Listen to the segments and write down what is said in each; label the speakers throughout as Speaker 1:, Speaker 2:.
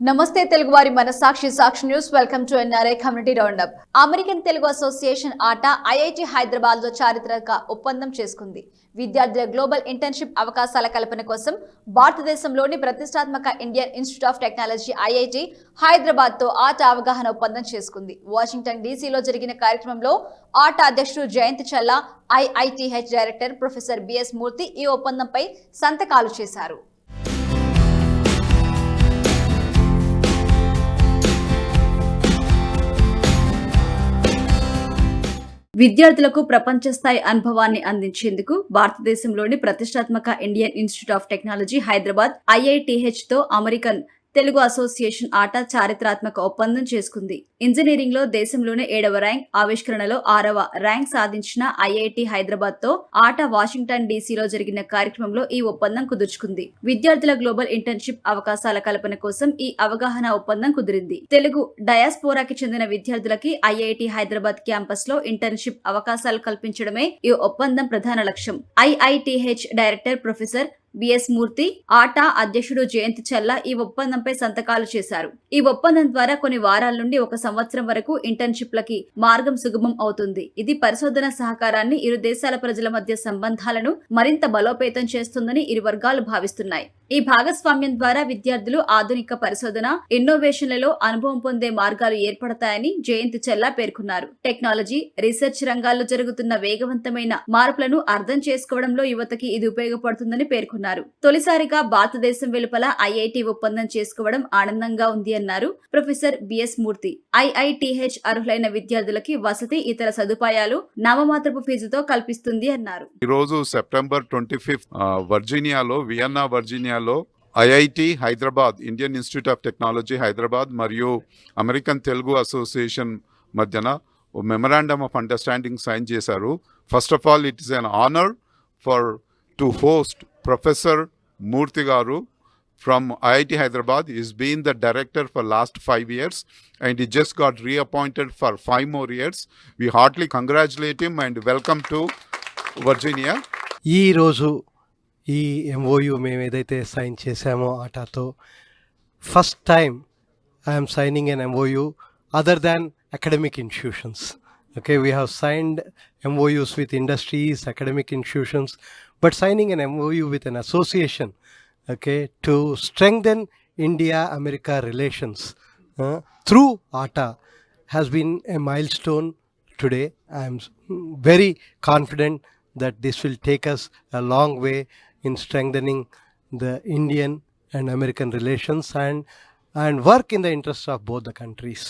Speaker 1: నమస్తే తెలుగు వారి మనసాక్షి Sakshi news welcome to NRI community roundup. American Telugu association ATA IIT Hyderabad లో చారిత్రక ఒప్పందం చేసుకుంది. విద్యార్థుల గ్లోబల్ ఇంటర్న్షిప్ అవకాశాల కల్పన కోసం భారతదేశంలోని ప్రతిష్టాత్మక Indian Institute of technology IIT Hyderabad తో ఆట అవగాహన ఒప్పందం చేసుకుంది. వాషింగ్టన్ డీసీలో జరిగిన కార్యక్రమంలో ఆట అధ్యక్షుడు జయంత్ చల్లా, ఐఐటిహెచ్ డైరెక్టర్ ప్రొఫెసర్ బిఎస్ మూర్తి ఈ ఒప్పందంపై సంతకాలు చేశారు. విద్యార్థులకు ప్రపంచ స్థాయి అనుభవాన్ని అందించేందుకు భారతదేశంలోని ప్రతిష్టాత్మక Indian Institute of Technology Hyderabad IITH తో అమెరికన్ తెలుగు అసోసియేషన్ ఆట చారిత్రాత్మక ఒప్పందం చేసుకుంది. ఇంజనీరింగ్ లో దేశంలోనే 7వ ర్యాంక్, ఆవిష్కరణలో 6వ ర్యాంక్ సాధించిన ఐఐటి హైదరాబాద్ తో ఆట వాషింగ్టన్ డీసీలో జరిగిన కార్యక్రమంలో ఈ ఒప్పందం కుదుర్చుకుంది. విద్యార్థుల గ్లోబల్ ఇంటర్న్షిప్ అవకాశాల కల్పన కోసం ఈ అవగాహన ఒప్పందం కుదిరింది. తెలుగు డయాస్పోరాకి చెందిన విద్యార్థులకి ఐఐటి హైదరాబాద్ క్యాంపస్ లో ఇంటర్న్షిప్ అవకాశాలు కల్పించడమే ఈ ఒప్పందం ప్రధాన లక్ష్యం. ఐఐటిహెచ్ డైరెక్టర్ ప్రొఫెసర్ బిఎస్ మూర్తి, ఆట అధ్యక్షుడు జయంత్ చల్లా ఈ ఒప్పందంపై సంతకాలు చేశారు. ఈ ఒప్పందం ద్వారా కొన్ని వారాల నుండి 1 సంవత్సరం వరకు ఇంటర్న్షిప్లకి మార్గం సుగమం అవుతుంది. ఇది పరిశోధన సహకారాన్ని, ఇరు దేశాల ప్రజల మధ్య సంబంధాలను మరింత బలోపేతం చేస్తుందని ఇరు వర్గాలు భావిస్తున్నాయి. ఈ భాగస్వామ్యం ద్వారా విద్యార్థులు ఆధునిక పరిశోధన, ఇన్నోవేషన్లలో అనుభవం పొందే మార్గాలు ఏర్పడతాయని జయంత్ చల్లా పేర్కొన్నారు. టెక్నాలజీ, రీసెర్చ్ రంగాల్లో జరుగుతున్న వేగవంతమైన మార్పులను అర్థం చేసుకోవడంలో యువతకి ఇది ఉపయోగపడుతుందని పేర్కొన్నారు. తొలిసారిగా భారతదేశం వెలుపల ఐఐటి ఒప్పందం చేసుకోవడం ఆనందంగా ఉంది అన్నారు ప్రొఫెసర్ బిఎస్ మూర్తి. ఐఐటిహెచ్ అర్హులైన విద్యార్థులకి వసతి, ఇతర సదుపాయాలు నామమాత్రపు ఫీజుతో కల్పిస్తుంది అన్నారు.
Speaker 2: ఈ రోజు సెప్టెంబర్ 25 వర్జీనియాలో, వియన్నా వర్జీనియాలో IIT Hyderabad, Indian Institute of Technology Hyderabad మరియు అమెరికన్ తెలుగు అసోసియేషన్ మధ్యన మెమరాండమ్ ఆఫ్ అండర్స్టాండింగ్ సైన్ చేశారు. First of all, it is an honour for to host professor Murthy గారు from IIT Hyderabad. He's been the director for last 5 years and he just got reappointed for 5 more years. We heartily congratulate him and welcome to Virginia.
Speaker 3: ఈ రోజు ఈ MOU మేము ఏదైతే sign చేశామో ఆటాతో, first time I'm signing an MOU other than academic institutions. Okay, we have signed MOUs with industries, academic institutions, but signing an MOU with an association, okay, to strengthen India-America relations through ATA has been a milestone today. I am very confident that this will take us a long way in strengthening the Indian and American relations and work in the interests of both the countries.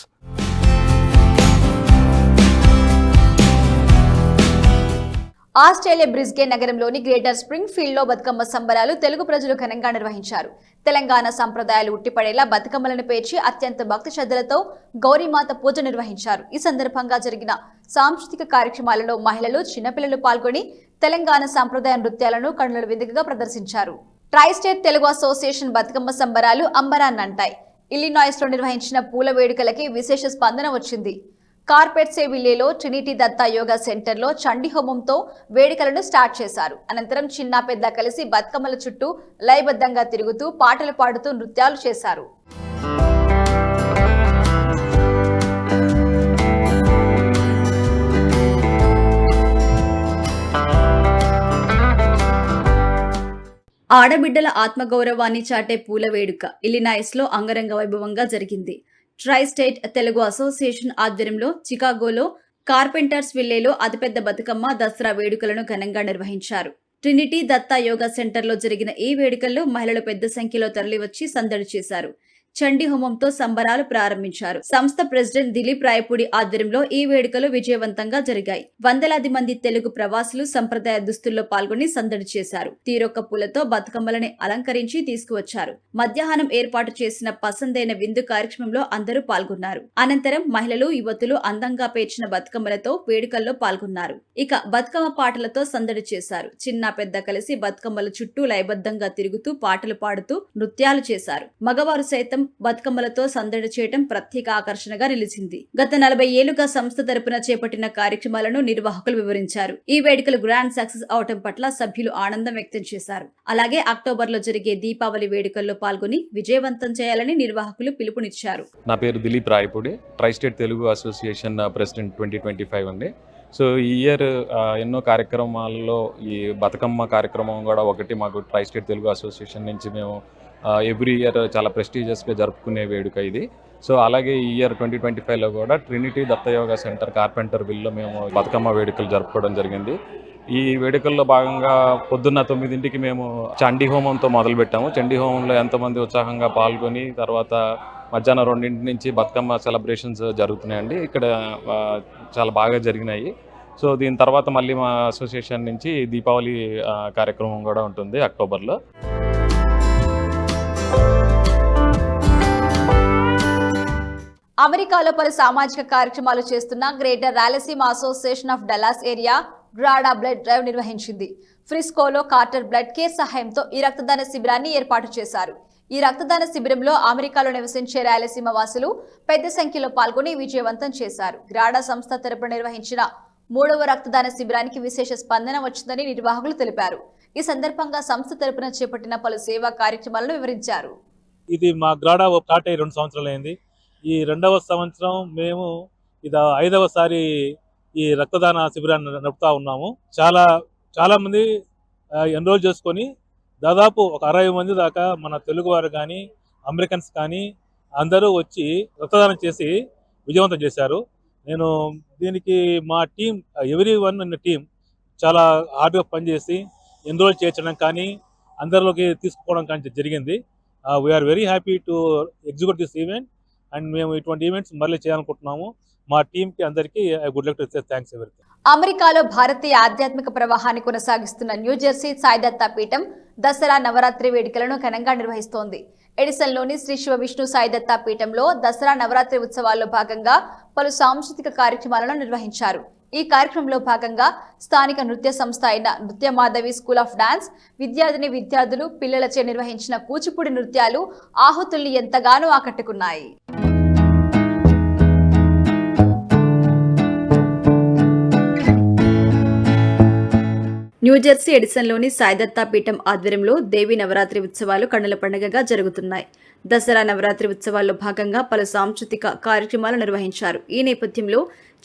Speaker 1: Australia Brisbane నగరంలోని greater spring field లో బతుకమ్మ సంబరాలు తెలుగు ప్రజలు ఘనంగా నిర్వహించారు. తెలంగాణ సంప్రదాయాలు ఉట్టిపడేలా బతుకమ్మలను పేర్చి అత్యంత భక్తి శ్రద్ధలతో గౌరీమాత పూజ నిర్వహించారు. ఈ సందర్భంగా జరిగిన సాంస్కృతిక కార్యక్రమాలలో మహిళలు, చిన్నపిల్లలు పాల్గొని తెలంగాణ సంప్రదాయ నృత్యాలను కన్నుల విందుగా ప్రదర్శించారు. Tri state Telugu association Bathukamma సంబరాలు అంబరాన్నంటాయి. ఇల్లినాయిస్ లో నిర్వహించిన పూల వేడుకలకి విశేష స్పందన వచ్చింది. కార్పెట్ సేవిల్లేలో ట్రినిటీ దత్తా యోగా సెంటర్ లో చండీ హోమంతో వేడుకలను స్టార్ట్ చేశారు. అనంతరం చిన్న పెద్ద కలిసి బతుకమ్మల చుట్టూ లయబద్ధంగా తిరుగుతూ పాటలు పాడుతూ నృత్యాలు చేశారు. ఆడబిడ్డల ఆత్మగౌరవాన్ని చాటే పూల వేడుక ఇల్లినాయిస్ లో అంగరంగ వైభవంగా జరిగింది. ట్రై స్టేట్ తెలుగు అసోసియేషన్ ఆధ్వర్యంలో చికాగోలో కార్పెంటర్స్ విల్లేలో అతిపెద్ద బతుకమ్మ దసరా వేడుకలను ఘనంగా నిర్వహించారు. ట్రినిటీ దత్తా యోగా సెంటర్లో జరిగిన ఈ వేడుకల్లో మహిళలు పెద్ద సంఖ్యలో తరలివచ్చి సందడి చేశారు. చండీ హోమంతో సంబరాలు ప్రారంభించారు. సంస్థ ప్రెసిడెంట్ దిలీప్ రాయపూడి ఆధ్వర్యంలో ఈ వేడుకలు విజయవంతంగా జరిగాయి. వందలాది మంది తెలుగు ప్రవాసులు సంప్రదాయ దుస్తుల్లో పాల్గొని సందడి చేశారు. తీరొక్క పూలతో బతుకమ్మలని అలంకరించి తీసుకువచ్చారు. మధ్యాహ్నం ఏర్పాటు చేసిన పసందైన విందు కార్యక్రమంలో అందరూ పాల్గొన్నారు. అనంతరం మహిళలు, యువతులు అందంగా పేర్చిన బతుకమ్మలతో వేడుకల్లో పాల్గొన్నారు. ఇక బతుకమ్మ పాటలతో సందడి చేశారు. చిన్న పెద్ద కలిసి బతుకమ్మల చుట్టూ లయబద్ధంగా తిరుగుతూ పాటలు పాడుతూ నృత్యాలు చేశారు. మగవారు సైతం చేయటం, బతుకమ్మలతో సందడి చేయటం ప్రత్యేక ఆకర్షణగా నిలిచింది. గత 40 ఏళ్లుగా సంస్థ తరపున చేపట్టిన కార్యక్రమాలను నిర్వాహకులు వివరించారు. ఈ వేడుకలు గ్రాండ్ సక్సెస్ అవటం పట్ల సభ్యులు ఆనందం వ్యక్తం చేశారు. అలాగే అక్టోబర్లో జరిగే దీపావళి వేడుకల్లో పాల్గొని విజయవంతం చేయాలని నిర్వాహకులు పిలుపునిచ్చారు.
Speaker 4: నా పేరు Dilip Rayapudi, tri state Telugu association president 2025 అండి. సో ఈ ఇయర్ ఎన్నో కార్యక్రమాలలో ఈ బతుకమ్మ కార్యక్రమం కూడా ఒకటి మాకు ట్రై స్టేట్ తెలుగు అసోసియేషన్ నుంచి మేము ఎవ్రీ ఇయర్ చాలా ప్రెస్టీజియస్గా జరుపుకునే వేడుక ఇది. సో అలాగే ఈ ఇయర్ 2025లో కూడా ట్రినిటీ దత్తయోగా సెంటర్ కార్పెంటర్విల్లో మేము బతుకమ్మ వేడుకలు జరుపుకోవడం జరిగింది. ఈ వేడుకల్లో భాగంగా పొద్దున్న 9ంటికి మేము చండీ హోమంతో మొదలుపెట్టాము. చండీ హోమంలో ఎంతోమంది ఉత్సాహంగా పాల్గొని తర్వాత మధ్యాహ్నం 2 నుంచి బతుకమ్మ సెలబ్రేషన్స్ జరుగుతున్నాయండి. ఇక్కడ చాలా బాగా జరిగినాయి. సో దీని తర్వాత మళ్ళీ మా అసోసియేషన్ నుంచి దీపావళి కార్యక్రమం కూడా ఉంటుంది అక్టోబర్లో.
Speaker 1: అమెరికాలో పలు సామాజిక కార్యక్రమాలు చేస్తున్న greater Rayalaseema association of Dallas area GRADA blood drive నిర్వహించింది. ఫ్రిస్కోలో కార్టర్ బ్లడ్ కేర్ సహాయంతో ఈ రక్తదాన శిబిరాన్ని ఏర్పాటు చేశారు. ఈ రక్తదాన శిబిరంలో అమెరికాలో నివసించే రాయలసీమ వాసులు పెద్ద సంఖ్యలో పాల్గొని విజయవంతం చేశారు. గ్రాడా సంస్థ తరపున నిర్వహించిన 3వ రక్తదాన శిబిరానికి విశేష స్పందన వచ్చిందని నిర్వాహకులు తెలిపారు. ఈ సందర్భంగా సంస్థ తరపున చేపట్టిన పలు సేవా కార్యక్రమాలను వివరించారు.
Speaker 5: ఇది మా గ్రాడా స్టార్ట్ అయ్యి 2 సంవత్సరాలు అయింది. ఈ 2వ సంవత్సరం మేము ఇది 5వసారి ఈ రక్తదాన శిబిరాన్ని నడుపుతా ఉన్నాము. చాలా మంది ఎన్రోల్ చేసుకొని దాదాపు ఒక 60 మంది దాకా మన తెలుగు వారు కానీ అమెరికన్స్ కానీ అందరూ వచ్చి రక్తదానం చేసి విజయవంతం చేశారు. నేను దీనికి మా team every one in team చాలా హార్డ్గా పనిచేసి ఎన్రోల్ చేయించడం కానీ అందరిలోకి తీసుకుపోవడం కానీ జరిగింది. We are very happy to execute this event and మేము ఇటువంటి ఈవెంట్స్ మళ్ళీ చేయాలనుకుంటున్నాము. మా టీంకి అందరికీ I would like to say thanks everything.
Speaker 1: అమెరికాలో భారతీయ ఆధ్యాత్మిక ప్రవాహాన్ని కొనసాగిస్తున్న న్యూజెర్సీ సాయిదత్తా పీఠం దసరా నవరాత్రి వేడుకలను ఘనంగా నిర్వహిస్తోంది. ఎడిసన్లోని శ్రీ శివ విష్ణు సాయిదత్తా పీఠంలో దసరా నవరాత్రి ఉత్సవాల్లో భాగంగా పలు సాంస్కృతిక కార్యక్రమాలను నిర్వహించారు. ఈ కార్యక్రమంలో భాగంగా స్థానిక నృత్య సంస్థ అయిన నృత్య మాధవి స్కూల్ ఆఫ్ డాన్స్ విద్యార్థులు పిల్లలచే నిర్వహించిన కూచిపూడి నృత్యాలు ఆహుతుల్ని ఎంతగానో ఆకట్టుకున్నాయి. న్యూజెర్సీ ఎడిసన్లోని సాయిదత్తా పీఠం ఆధ్వర్యంలో దేవి నవరాత్రి ఉత్సవాలు కన్నుల పండుగగా జరుగుతున్నాయి. దసరా నవరాత్రి ఉత్సవాల్లో భాగంగా పలు సాంస్కృతిక కార్యక్రమాలు నిర్వహించారు. ఈ నేపథ్యంలో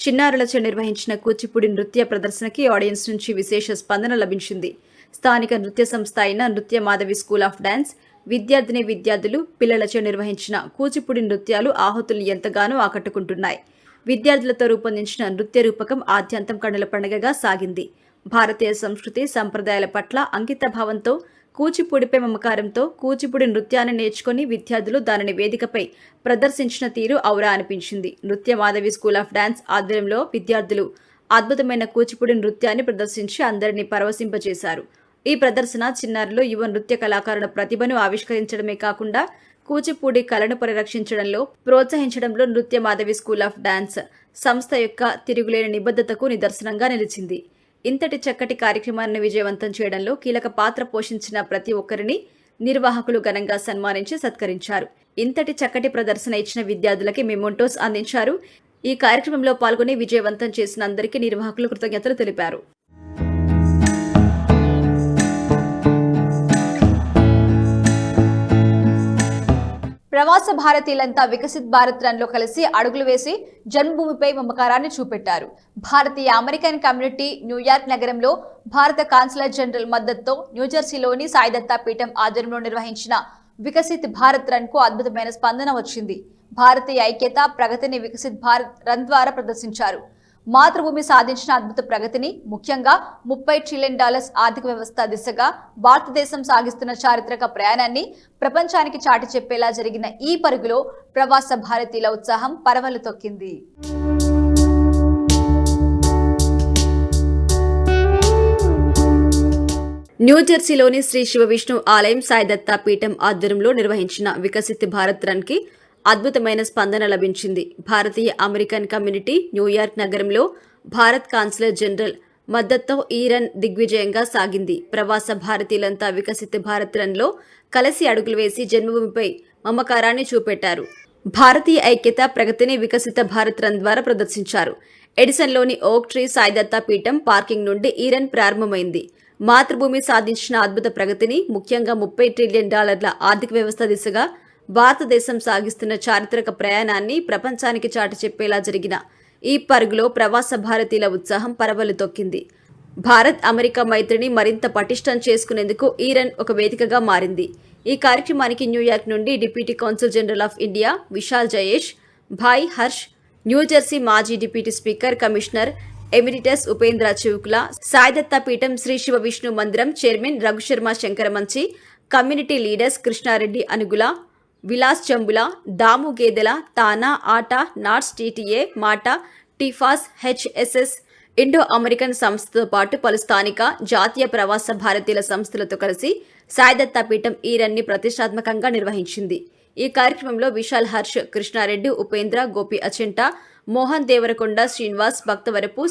Speaker 1: చిన్నారులచే నిర్వహించిన కూచిపూడి నృత్య ప్రదర్శనకి ఆడియన్స్ నుంచి విశేష స్పందన లభించింది. స్థానిక నృత్య సంస్థ అయిన నృత్య మాధవి స్కూల్ ఆఫ్ డాన్స్ విద్యార్థులు పిల్లలచే నిర్వహించిన కూచిపూడి నృత్యాలు ఆహుతుల్ని ఎంతగానో ఆకట్టుకుంటున్నాయి. విద్యార్థులతో రూపొందించిన నృత్య రూపకం ఆద్యంతం కన్నుల పండుగగా సాగింది. భారతీయ సంస్కృతి సంప్రదాయాల పట్ల అంకిత భావంతో కూచిపూడిపై మమకారంతో కూచిపూడి నృత్యాన్ని నేర్చుకుని విద్యార్థులు దానిని వేదికపై ప్రదర్శించిన తీరు ఔరా అనిపించింది. నృత్య మాధవి స్కూల్ ఆఫ్ డాన్స్ ఆధ్వర్యంలో విద్యార్థులు అద్భుతమైన కూచిపూడి నృత్యాన్ని ప్రదర్శించి అందరినీ పరవశింపజేశారు. ఈ ప్రదర్శన చిన్నారులు యువ నృత్య కళాకారుల ప్రతిభను ఆవిష్కరించడమే కాకుండా కూచిపూడి కళను పరిరక్షించడంలో ప్రోత్సహించడంలో నృత్య మాధవి స్కూల్ ఆఫ్ డాన్స్ సంస్థ యొక్క తిరుగులేని నిబద్ధతకు నిదర్శనంగా నిలిచింది. ఇంతటి చక్కటి కార్యక్రమాన్ని విజయవంతం చేయడంలో కీలక పాత్ర పోషించిన ప్రతి ఒక్కరిని నిర్వాహకులు ఘనంగా సన్మానించి సత్కరించారు. ఇంతటి చక్కటి ప్రదర్శన ఇచ్చిన విద్యార్థులకి మెమోంటోస్ అందించారు. ఈ కార్యక్రమంలో పాల్గొని విజయవంతం చేసిన అందరికీ నిర్వాహకులు కృతజ్ఞతలు తెలిపారు. ప్రవాస భారతీయులంతా వికసిత్ భారత్ రన్లో కలిసి అడుగులు వేసి జన్మభూమిపై మమకారాన్ని చూపెట్టారు. భారతీయ అమెరికన్ కమ్యూనిటీ న్యూయార్క్ నగరంలో భారత కాన్సులర్ జనరల్ మద్దతుతో న్యూజెర్సీలోని సాయిదత్తా పీఠం ఆధ్వర్యంలో నిర్వహించిన వికసిత్ భారత్ రన్ కు అద్భుతమైన స్పందన వచ్చింది. భారతీయ ఐక్యత ప్రగతిని వికసిత్ భారత్ రన్ ద్వారా ప్రదర్శించారు. మాతృభూమి సాధించిన అద్భుత ప్రగతిని, ముఖ్యంగా $30 ట్రిలియన్ ఆర్థిక వ్యవస్థ దిశగా భారతదేశం సాగిస్తున్న చారిత్రక ప్రయాణాన్ని ప్రపంచానికి చాటి చెప్పేలా జరిగిన ఈ పరుగులో ప్రవాస భారతీయుల ఉత్సాహం పరవళ్లు తొక్కింది. న్యూజెర్సీలోని శ్రీ శివ విష్ణు ఆలయం సాయిదత్తా పీఠం ఆధ్వర్యంలో నిర్వహించిన వికసిత్ భారత్ రన్ కి అద్భుతమైన స్పందన లభించింది. భారతీయ అమెరికన్ కమ్యూనిటీ న్యూయార్క్ నగరంలో భారత్ కాన్సులర్ జనరల్ మద్దతుతో ఈ రన్ దిగ్విజయంగా సాగింది. ప్రవాస భారతీయులంతా వికసిత్ భారత్ రన్లో కలిసి అడుగులు వేసి జన్మభూమిపై మమకారాన్ని చూపెట్టారు. భారతీయ ఐక్యత, ప్రగతిని వికసిత భారత్ రన్ ద్వారా ప్రదర్శించారు. ఎడిసన్లోని ఓక్ ట్రీ సాయిదత్తా పీఠం పార్కింగ్ నుండి ఈ రన్ ప్రారంభమైంది. మాతృభూమి సాధించిన అద్భుత ప్రగతిని, ముఖ్యంగా $30 ట్రిలియన్ ఆర్థిక వ్యవస్థ దిశగా భారతదేశం సాగిస్తున్న చారిత్రక ప్రయాణాన్ని ప్రపంచానికి చాటి చెప్పేలా జరిగిన ఈ పరుగులో ప్రవాస భారతీయుల ఉత్సాహం పరవళ్లు తొక్కింది. భారత్ అమెరికా మైత్రిని మరింత పటిష్టం చేసుకునేందుకు ఈ రన్ ఒక వేదికగా మారింది. ఈ కార్యక్రమానికి న్యూయార్క్ నుండి deputy council general of India Vishal Jayesh, Bhai Harsh, New Jersey మాజీ deputy speaker, commissioner emeritus Upendra Chivukula, Saidatta Peetham Shri Shiva Vishnu Mandiram chairman Raghu Sharma Shankaramanchi, community leaders Krishna Reddy Anugula, Vilas Chambula, Damu Gedela, TANA, ATA, NATS, TTA, MATA, TFAS, HSS, Indo American సంస్థతో పాటు పలు స్థానిక, జాతీయ ప్రవాస భారతీయుల సంస్థలతో కలిసి సాయిదత్తా పీఠం ఈ రన్ని ప్రతిష్టాత్మకంగా నిర్వహించింది. ఈ కార్యక్రమంలో విశాల్ హర్ష్, కృష్ణారెడ్డి, ఉపేంద్ర, గోపి అచెంట, మోహన్ దేవరకొండ, శ్రీనివాస్ భక్తవరపు,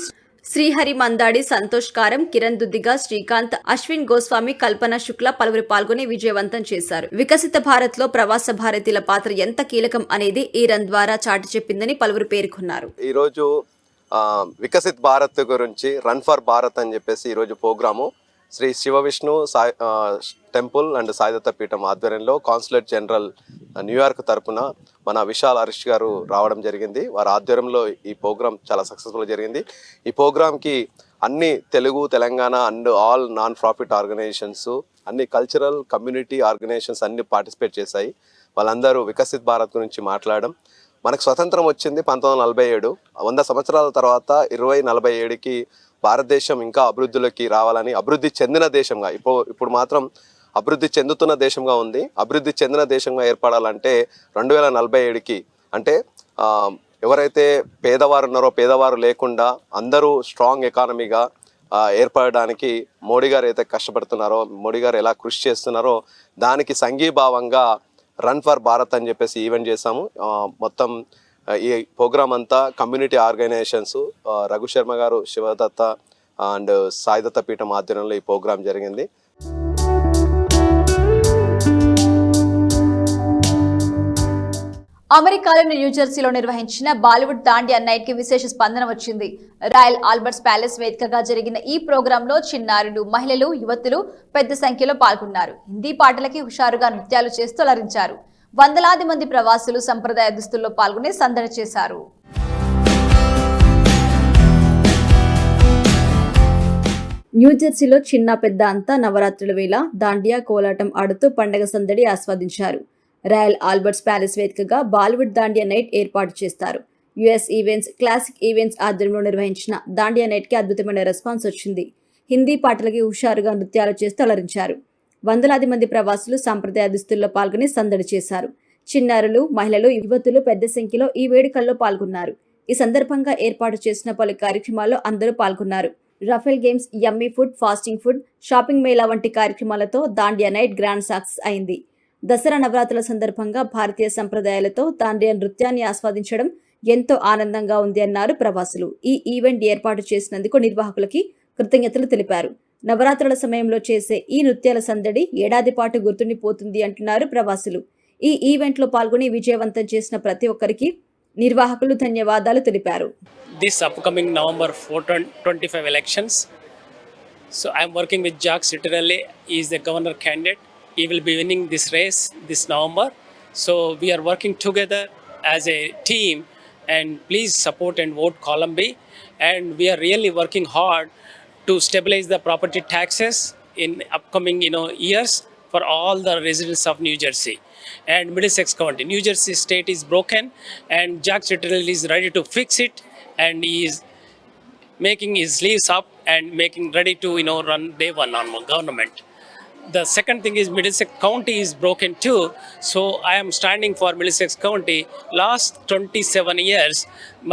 Speaker 1: శ్రీహరి మందాడి, సంతోష్ కారం, కిరణ్ దుద్దిగా, శ్రీకాంత్, అశ్విన్ గోస్వామి, కల్పన శుక్ల పలువురు పాల్గొని విజయవంతం చేశారు. వికసిత భారత్ లో ప్రవాస భారతీయుల పాత్ర ఎంత కీలకం అనేది ఈ రన్ ద్వారా చాటి చెప్పిందని పలువురు పేర్కొన్నారు.
Speaker 6: ఈరోజు వికసిత్ భారత్ గురించి రన్ ఫర్ భారత్ అని చెప్పేసి ఈరోజు programme Shri Shiva Vishnu temple and Saidatta Peetham ఆధ్వర్యంలో కాన్సులేట్ జనరల్ న్యూయార్క్ తరపున మన విశాల్ హరీష్ గారు రావడం జరిగింది. వారి ఆధ్వర్యంలో ఈ ప్రోగ్రామ్ చాలా సక్సెస్ఫుల్గా జరిగింది. ఈ ప్రోగ్రామ్కి అన్ని Telugu, Telangana and all non profit organisations, అన్ని కల్చరల్ కమ్యూనిటీ ఆర్గనైజేషన్స్ అన్ని పార్టిసిపేట్ చేశాయి. వాళ్ళందరూ వికసిత్ భారత్ గురించి మాట్లాడడం. మనకు స్వతంత్రం వచ్చింది 1947. 100 సంవత్సరాల తర్వాత 2047కి భారతదేశం ఇంకా అభివృద్ధిలోకి రావాలని, అభివృద్ధి చెందిన దేశంగా, ఇప్పుడు మాత్రం అభివృద్ధి చెందుతున్న దేశంగా ఉంది. అభివృద్ధి చెందిన దేశంగా ఏర్పడాలంటే 2047కి అంటే ఎవరైతే పేదవారు ఉన్నారో, పేదవారు లేకుండా అందరూ స్ట్రాంగ్ ఎకానమీగా ఏర్పడడానికి మోడీ గారు అయితే కష్టపడుతున్నారో, మోడీ గారు ఎలా కృషి చేస్తున్నారో దానికి సంఘీభావంగా రన్ ఫర్ భారత్ అని చెప్పేసి ఈవెంట్ చేశాము. మొత్తం ఈ ప్రోగ్రామ్ అంతా కమ్యూనిటీ ఆర్గనైజేషన్స్, రఘుశర్మ గారు, శివదత్త అండ్ సాయిదత్తా పీఠం ఆధ్వర్యంలో ఈ ప్రోగ్రామ్ జరిగింది.
Speaker 1: అమెరికాలోని న్యూజెర్సీలో నిర్వహించిన బాలీవుడ్ దాండియా నైట్ కి విశేష స్పందన వచ్చింది. రాయల్ ఆల్బర్ట్స్ ప్యాలెస్ వేదికగా జరిగిన ఈ ప్రోగ్రాంలో చిన్నారులు, మహిళలు, యువతులు పెద్ద సంఖ్యలో పాల్గొన్నారు. హిందీ పాటలకి హుషారుగా నృత్యాలు చేస్తూ అలరించారు. వందలాది మంది ప్రవాసులు సంప్రదాయ దుస్తుల్లో పాల్గొని సందడి చేశారు. న్యూజెర్సీలో చిన్న పెద్ద అంతా నవరాత్రుల వేళ దాండియా కోలాటం ఆడుతూ పండగ సందడి ఆస్వాదించారు. రాయల్ ఆల్బర్ట్స్ ప్యాలెస్ వేదికగా బాలీవుడ్ దాండియా నైట్ ఏర్పాటు చేస్తారు. యుఎస్ ఈవెంట్స్, క్లాసిక్ ఈవెంట్స్ ఆధ్వర్యంలో నిర్వహించిన దాండియా నైట్ కి అద్భుతమైన రెస్పాన్స్ వచ్చింది. హిందీ పాటలకి హుషారుగా నృత్యాలు చేస్తూ అలరించారు. వందలాది మంది ప్రవాసులు సాంప్రదాయ దుస్తుల్లో పాల్గొని సందడి చేశారు. చిన్నారులు, మహిళలు, యువతులు పెద్ద సంఖ్యలో ఈ వేడుకల్లో పాల్గొన్నారు. ఈ సందర్భంగా ఏర్పాటు చేసిన పలు కార్యక్రమాల్లో అందరూ పాల్గొన్నారు. రఫేల్ గేమ్స్, యమ్మీ food, fasting food, shopping Mela వంటి కార్యక్రమాలతో దాండియా నైట్ గ్రాండ్ సక్సెస్ అయింది. దసరా నవరాత్రుల సందర్భంగా భారతీయ సంప్రదాయాలతో దాండియా నృత్యాన్ని ఆస్వాదించడం ఎంతో ఆనందంగా ఉంది అన్నారు ప్రవాసులు. ఈ ఈవెంట్ ఏర్పాటు చేసినందుకు నిర్వాహకులకి కృతజ్ఞతలు తెలిపారు. నవరాత్రుల సమయంలో చేసే ఈ నృత్యాల సందడి ఏడాది పాటు గుర్తుండిపోతుంది అంటున్నారు ప్రవాసులు. ఈ ఈవెంట్లో పాల్గొని విజయవంతం చేసిన ప్రతి ఒక్కరికి నిర్వాహకులు ధన్యవాదాలు తెలిపారు.
Speaker 7: This upcoming November 4-25 elections, so I am working with Jacques Citarelli. He is the governor candidate. He will be winning this race this November. So we are working together as a team, and please support and vote column B. And we are really working hard to stabilize the property taxes in upcoming years for all the residents of New Jersey and Middlesex County. New Jersey state is broken, and Jacques Citarelli is ready to fix it, and he is making his sleeves up and making ready to run day one on government. The second thing is Middlesex County is broken too, so I am standing for Middlesex County. Last 27 years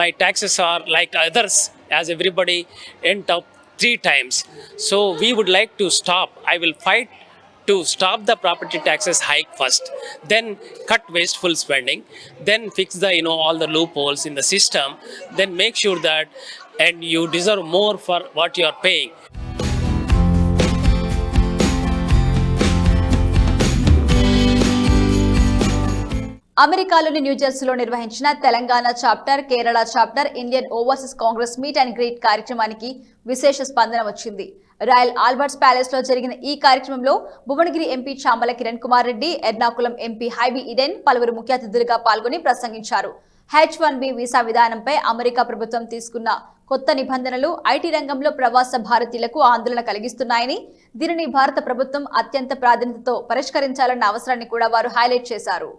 Speaker 7: my taxes are like others, as everybody went up 3 times. So we would like to stop. I will fight to stop the property taxes hike first, then cut wasteful spending, then fix the all the loopholes in the system, then make sure that and you deserve more for what you are paying.
Speaker 1: అమెరికాలోని న్యూజెర్సీలో నిర్వహించిన Telangana chapter, Kerala chapter, Indian overseas Congress meet and greet కార్యక్రమానికి విశేష స్పందన వచ్చింది. Royal Albert's palace లో జరిగిన ఈ కార్యక్రమంలో Bhuvanagiri MP Chamala Kiran Kumar Reddy, Ernakulam MP Hibi Eden పలువురు ముఖ్య అతిథులుగా పాల్గొని ప్రసంగించారు. H-1B వీసా విధానంపై అమెరికా ప్రభుత్వం తీసుకున్న కొత్త నిబంధనలు ఐటీ రంగంలో ప్రవాస భారతీయులకు ఆందోళన కలిగిస్తున్నాయని, దీనిని భారత ప్రభుత్వం అత్యంత ప్రాధాన్యతతో పరిష్కరించాలన్న అవసరాన్ని కూడా వారు హైలైట్ చేశారు.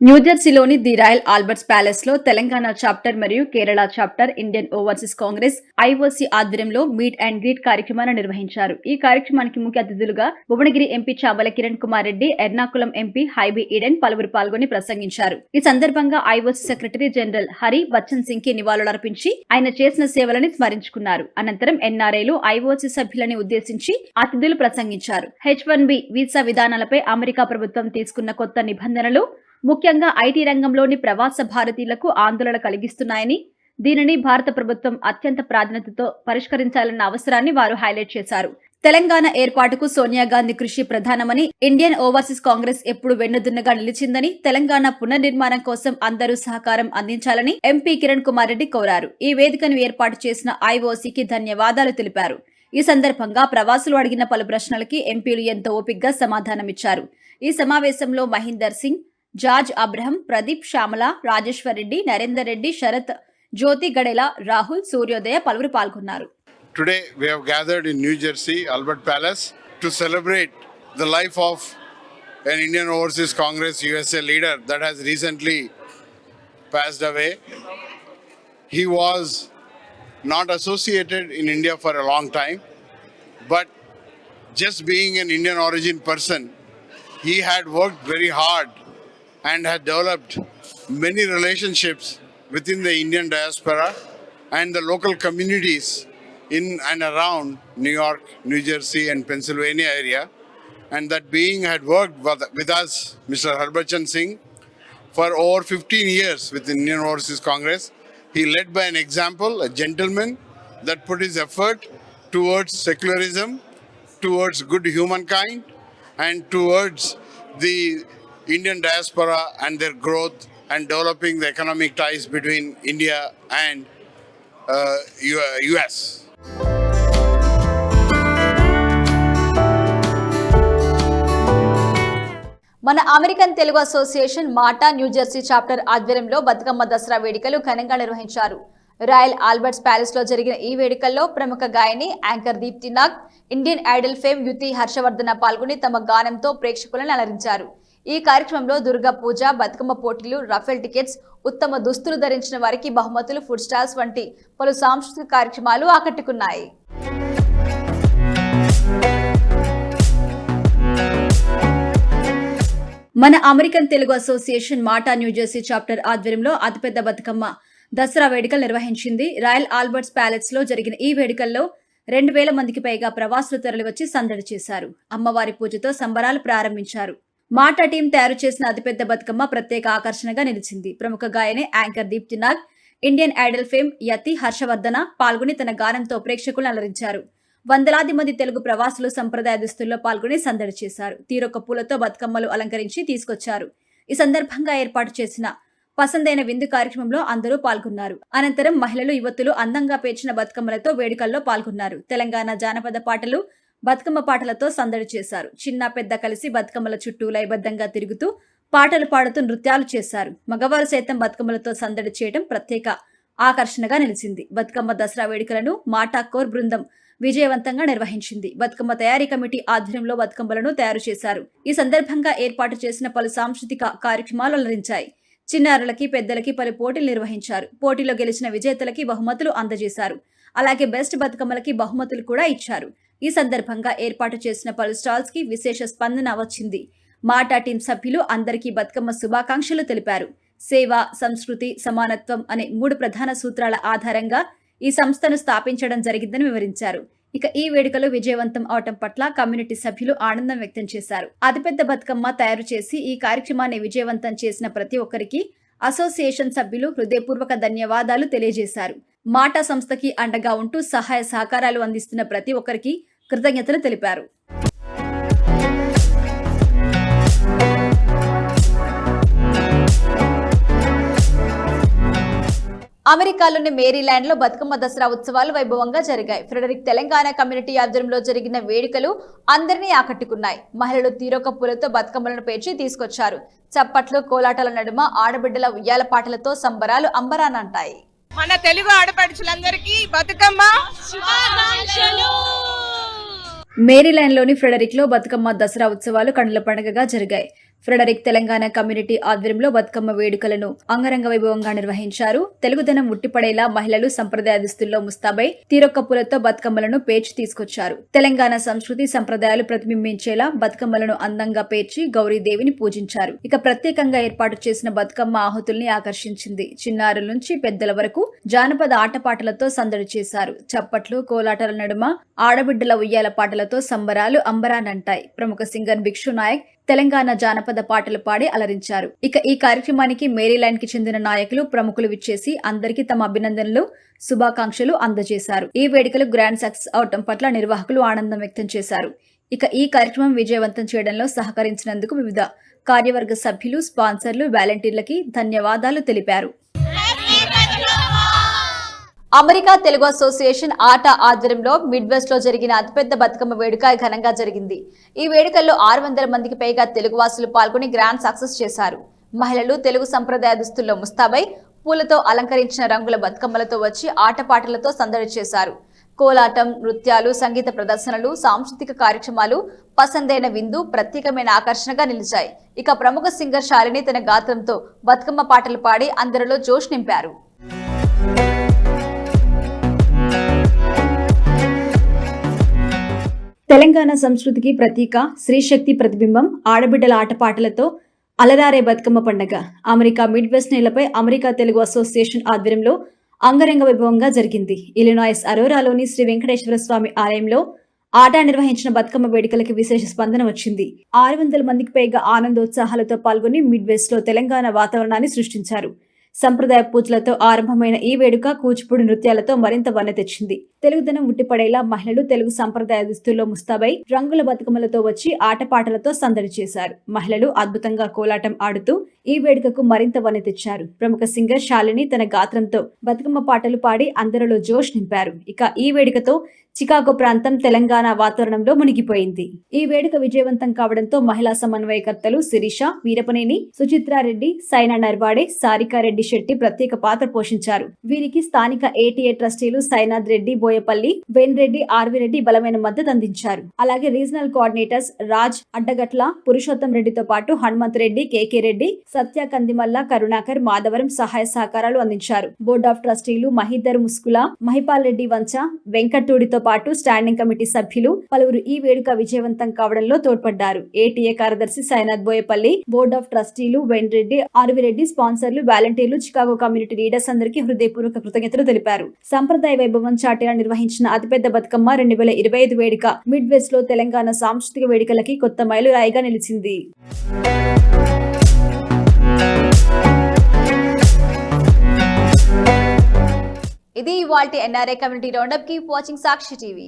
Speaker 1: న్యూజెర్సీలోని ది రాయల్ ఆల్బర్ట్స్ ప్యాలెస్ లో తెలంగాణ చాప్టర్ మరియు Kerala chapter, Indian overseas Congress IOC ఆధ్వర్యంలో మీట్ అండ్ గ్రీట్ కార్యక్రమాన్ని నిర్వహించారు. ఈ కార్యక్రమానికి ముఖ్య అతిథులుగా Bhuvanagiri MP Chamala Kiran Kumar Reddy, Ernakulam MP Hibi Eden పలువురు పాల్గొని ప్రసంగించారు. ఈ సందర్భంగా IOC secretary general Hari Bachchan Singh కి నివాళులర్పించి ఆయన చేసిన సేవలని స్మరించుకున్నారు. అనంతరం NRIలు, IOC సభ్యులని ఉద్దేశించి అతిథులు ప్రసంగించారు. H-1B వీసా విధానాలపై అమెరికా ప్రభుత్వం తీసుకున్న కొత్త నిబంధనలు ముఖ్యంగా ఐటీ రంగంలోని ప్రవాస భారతీయులకు ఆందోళన కలిగిస్తున్నాయని, దీనిని భారత ప్రభుత్వం అత్యంత ప్రాధాన్యతతో పరిష్కరించాలన్న అవసరాన్ని వారు హైలైట్ చేశారు. తెలంగాణ ఏర్పాటుకు సోనియా గాంధీ కృషి ప్రధానమని, ఇండియన్ ఓవర్సీస్ కాంగ్రెస్ ఎప్పుడు వెన్నుదన్నుగా నిలిచిందని, తెలంగాణ పునర్నిర్మాణం కోసం అందరూ సహకారం అందించాలని ఎంపీ కిరణ్ కుమార్ రెడ్డి కోరారు. ఈ వేదికను ఏర్పాటు చేసిన IOCకి ధన్యవాదాలు తెలిపారు. ఈ సందర్భంగా ప్రవాసులు అడిగిన పలు ప్రశ్నలకి ఎంపీలు ఎంతో ఓపిగ్గా సమాధానమిచ్చారు. ఈ సమావేశంలో మహీందర్ సింగ్, జార్జ్ అబ్రహం, ప్రదీప్, శ్యామల, రాజేశ్వర్ రెడ్డి, నరేందర్ రెడ్డి, శరత్, జ్యోతి గడేల, రాహుల్, సూర్యోదయ పలువురు పాల్గొన్నారు.
Speaker 8: Today we have gathered in New Jersey, Albert Palace, to celebrate the life of an Indian Overseas Congress USA leader that has recently passed away. He was not associated in India for a long time, but just being an Indian origin person, he had worked very hard and had developed many relationships within the Indian diaspora and the local communities in and around New York, New Jersey and Pennsylvania area. And that being had worked with us, Mr. Harbachan Singh, for over 15 years with the Indian Overseas Congress. He led by an example, a gentleman that put his effort towards secularism, towards good humankind and towards the Indian diaspora and their growth and developing the economic ties between India and US.
Speaker 1: మన American Telugu association మాటా New Jersey chapter ఆధ్వర్యంలో బతుకమ్మ దసరా వేడుకలు ఘనంగా నిర్వహించారు. Royal Albert's palace లో జరిగిన ఈ వేడుకల్లో ప్రముఖ గాయని anchor Deepti Nag, Indian Idol fame Yuthi Harshavardhana పాల్గొని తమ గానంతో ప్రేక్షకులను అలరించారు. ఈ కార్యక్రమంలో దుర్గా పూజ, బతుకమ్మ పోటీలు, రఫేల్ టికెట్స్, ఉత్తమ దుస్తులు ధరించిన వారికి బహుమతులు, ఫుడ్ స్టాల్స్ వంటి పలు సాంస్కృతిక కార్యక్రమాలు ఆకట్టుకున్నాయి. మన అమెరికన్ తెలుగు అసోసియేషన్ మాటా న్యూజెర్సీ చాప్టర్ ఆధ్వర్యంలో అతిపెద్ద బతుకమ్మ దసరా వేడుకలు నిర్వహించింది. రాయల్ ఆల్బర్ట్స్ ప్యాలెస్ లో జరిగిన ఈ వేడుకల్లో 2000 మందికి పైగా ప్రవాసులు తరలివచ్చి సందడి చేశారు. అమ్మవారి పూజతో సంబరాలు ప్రారంభించారు. మాటా టీం తయారు చేసిన అతిపెద్ద బతుకమ్మ ప్రత్యేక ఆకర్షణగా నిలిచింది. ప్రముఖ గాయని anchor Deepti Nag, Indian Idol fame Yati Harshavardhana పాల్గొని తన గానంతో ప్రేక్షకులను అలరించారు. వందలాది మంది తెలుగు ప్రవాసులు సంప్రదాయ దుస్తుల్లో పాల్గొని సందడి చేశారు. తీరొక్క పూలతో బతుకమ్మలు అలంకరించి తీసుకొచ్చారు. ఈ సందర్భంగా ఏర్పాటు చేసిన పసందైన విందు కార్యక్రమంలో అందరూ పాల్గొన్నారు. అనంతరం మహిళలు, యువతులు అందంగా పేర్చిన బతుకమ్మలతో వేడుకల్లో పాల్గొన్నారు. తెలంగాణ జానపద పాటలు, బతుకమ్మ పాటలతో సందడి చేశారు. చిన్న పెద్ద కలిసి బతుకమ్మల చుట్టూ లయబద్ధంగా తిరుగుతూ పాటలు పాడుతూ నృత్యాలు చేశారు. మగవారు సైతం బతుకమ్మలతో సందడి చేయడం ప్రత్యేక ఆకర్షణగా నిలిచింది. బతుకమ్మ దసరా వేడుకలను మాటా కోర్ బృందం విజయవంతంగా నిర్వహించింది. బతుకమ్మ తయారీ కమిటీ ఆధ్వర్యంలో బతుకమ్మలను తయారు చేశారు. ఈ సందర్భంగా ఏర్పాటు చేసిన పలు సాంస్కృతిక కార్యక్రమాలు అలరించాయి. చిన్నారులకి, పెద్దలకి పలు పోటీలు నిర్వహించారు. పోటీలో గెలిచిన విజేతలకి బహుమతులు అందజేశారు. అలాగే బెస్ట్ బతుకమ్మలకి బహుమతులు కూడా ఇచ్చారు. ఈ సందర్భంగా ఏర్పాటు చేసిన పలు స్టాల్స్ కి విశేష స్పందన వచ్చింది. మాటా టీం సభ్యులు అందరికీ బతుకమ్మ శుభాకాంక్షలు తెలిపారు. సేవ, సంస్కృతి, సమానత్వం అనే 3 ప్రధాన సూత్రాల ఆధారంగా ఈ సంస్థను స్థాపించడం జరిగిందని వివరించారు. ఇక ఈ వేడుకలు విజయవంతం అవటం పట్ల కమ్యూనిటీ సభ్యులు ఆనందం వ్యక్తం చేశారు. అతిపెద్ద బతుకమ్మ తయారు చేసి ఈ కార్యక్రమాన్ని విజయవంతం చేసిన ప్రతి ఒక్కరికి అసోసియేషన్ సభ్యులు హృదయపూర్వక ధన్యవాదాలు తెలియజేశారు. మాటా సంస్థకి అండగా ఉంటూ సహాయ సహకారాలు అందిస్తున్న ప్రతి ఒక్కరికి కృతజ్ఞతలు తెలిపారు. అమెరికాలోని మేరీల్యాండ్ లో బతుకమ్మ దసరా ఉత్సవాలు వైభవంగా జరిగాయి. ఫ్రెడరిక్ తెలంగాణ కమ్యూనిటీ ఆధ్వర్యంలో జరిగిన వేడుకలు అందరినీ ఆకట్టుకున్నాయి. మహిళలు తీరొక పూలతో బతుకమ్మలను పేర్చి తీసుకొచ్చారు. చప్పట్లు, కోలాటాల నడుమ ఆడబిడ్డల ఉయ్యాల పాటలతో సంబరాలు అంబరానంటాయి.
Speaker 9: మన తెలుగు ఆడపడుచులందరికీ బతుకమ్మ శుభాకాంక్షలు.
Speaker 1: మేరీల్యాండ్ లోని ఫ్రెడరిక్ లో బతుకమ్మ దసరా ఉత్సవాలు కన్నుల పండుగగా జరిగాయి. ఫ్రెడరిక్ తెలంగాణ కమ్యూనిటీ ఆధ్వర్యంలో బతుకమ్మ వేడుకలను అంగరంగ వైభవంగా నిర్వహించారు. తెలుగుదనం ఉట్టిపడేలా మహిళలు సంప్రదాయ దుస్తుల్లో ముస్తాబై తీరొక్క పూలతో బతుకమ్మలను పేర్చి తీసుకొచ్చారు. తెలంగాణ సంస్కృతి సంప్రదాయాలు ప్రతిబింబించేలా బతుకమ్మలను అందంగా పేర్చి గౌరీదేవిని పూజించారు. ఇక ప్రత్యేకంగా ఏర్పాటు చేసిన బతుకమ్మ ఆహుతుల్ని ఆకర్షించింది. చిన్నారుల నుంచి పెద్దల వరకు జానపద ఆటపాటలతో సందడి చేశారు. చప్పట్లు, కోలాటాల నడుమ ఆడబిడ్డల ఉయ్యాల పాటలతో సంబరాలు అంబరానంటాయి. ప్రముఖ సింగర్ భిక్షు నాయక్ తెలంగాణ జానపద పాటలు పాడి అలరించారు. ఇక ఈ కార్యక్రమానికి మేరీల్యాండ్ కి చెందిన నాయకులు, ప్రముఖులు విచ్చేసి అందరికీ తమ అభినందనలు, శుభాకాంక్షలు అందజేశారు. ఈ వేడుకలు గ్రాండ్ సక్సెస్ అవటం పట్ల నిర్వాహకులు ఆనందం వ్యక్తం చేశారు. ఇక ఈ కార్యక్రమం విజయవంతం చేయడంలో సహకరించినందుకు వివిధ కార్యవర్గ సభ్యులు, స్పాన్సర్లు, వాలంటీర్లకి ధన్యవాదాలు తెలిపారు. అమెరికా తెలుగు అసోసియేషన్ ఆట ఆధ్వర్యంలో మిడ్ వెస్ట్ లో జరిగిన అతిపెద్ద బతుకమ్మ వేడుక ఘనంగా జరిగింది. ఈ వేడుకల్లో 600 మందికి పైగా తెలుగువాసులు పాల్గొని గ్రాండ్ సక్సెస్ చేశారు. మహిళలు తెలుగు సంప్రదాయ దుస్తుల్లో ముస్తాబై పూలతో అలంకరించిన రంగుల బతుకమ్మలతో వచ్చి ఆటపాటలతో సందడి చేశారు. కోలాటం, నృత్యాలు, సంగీత ప్రదర్శనలు, సాంస్కృతిక కార్యక్రమాలు, పసందైన విందు ప్రత్యేకమైన ఆకర్షణగా నిలిచాయి. ఇక ప్రముఖ సింగర్ శాలిని తన గాత్రంతో బతుకమ్మ పాటలు పాడి అందరిలో జోష్ నింపారు. తెలంగాణ సంస్కృతికి ప్రతీక, స్త్రీశక్తి ప్రతిబింబం ఆడబిడ్డల ఆటపాటలతో అలరారే బతుకమ్మ పండుగ అమెరికా మిడ్ వెస్ట్ నేలపై అమెరికా తెలుగు అసోసియేషన్ ఆధ్వర్యంలో అంగరంగ వైభవంగా జరిగింది. ఇలినాయిస్ అరోరాలోని శ్రీ వెంకటేశ్వర స్వామి ఆలయంలో ఆట నిర్వహించిన బతుకమ్మ వేడుకలకి విశేష స్పందన వచ్చింది. 600 మందికి పైగా ఆనందోత్సాహాలతో పాల్గొని మిడ్ వెస్ట్ లో తెలంగాణ వాతావరణాన్ని సృష్టించారు. సంప్రదాయ పూజలతో ఆరంభమైన ఈ వేడుక కూచిపూడి నృత్యాలతో మరింత వన్నె తెచ్చింది. తెలుగుదనం ఉట్టిపడేలా మహిళలు తెలుగు సంప్రదాయ దుస్తుల్లో ముస్తాబై రంగుల బతుకమ్మలతో వచ్చి ఆటపాటలతో సందడి చేశారు. మహిళలు అద్భుతంగా కోలాటం ఆడుతూ ఈ వేడుకకు మరింత వన్నె తెచ్చారు. ప్రముఖ సింగర్ శాలిని తన గాత్రంతో బతుకమ్మ పాటలు పాడి అందరిలో జోష్ నింపారు. ఇక ఈ వేడుకతో చికాగో ప్రాంతం తెలంగాణ వాతావరణంలో మునిగిపోయింది. ఈ వేడుక విజయవంతం కావడంతో మహిళా సమన్వయకర్తలు శిరీష, వీరపనేని, సుచిత్రారెడ్డి, సైనా నర్వాడే, సారికారెడ్డి శెట్టి ప్రత్యేక పాత్ర పోషించారు. వీరికి స్థానిక ఏటీఏ ట్రస్టీలు సైనాథ్ రెడ్డి, బోయపల్లి, వేన్రెడ్డి, ఆర్విరెడ్డి బలమైన మద్దతు అందించారు. అలాగే రీజనల్ కోఆర్డినేటర్స్ రాజ్ అడ్డగట్ల, పురుషోత్తం రెడ్డితో పాటు హనుమంత్ రెడ్డి, కేకే రెడ్డి, సత్య కందిమల్ల, కరుణాకర్, మాధవరం సహాయ సహకారాలు అందించారు. బోర్డ్ ఆఫ్ ట్రస్టీలు మహీధర్ ముస్కుల, మహిపాల్ రెడ్డి వంచ, వెంకటూడితో పాటు స్టాండింగ్ కమిటీ సభ్యులు పలువురు ఈ వేడుక విజయవంతం కావడంలో తోడ్పడ్డారు. ఏటీఏ కార్యదర్శి సైనాథ్, బోయపల్లి, బోర్డ్ ఆఫ్ ట్రస్టీలు వెన్రెడ్డి, ఆర్విరెడ్డి, స్పాన్సర్లు, వాలంటీర్లు, చికాగో కమ్యూనిటీ లీడర్స్ అందరికీ హృదయపూర్వక కృతజ్ఞతలు తెలిపారు. సంప్రదాయ వైభవం చాటేలా నిర్వహించిన అతిపెద్ద బతుకమ్మ 2025 వేడుక మిడ్ వెస్ట్ లో తెలంగాణ సాంస్కృతిక వేడుకలకి కొత్త మైలురాయిగా నిలిచింది. ఇది ఇవాల్టి NRI community roundup. Keep watching Sakshi TV.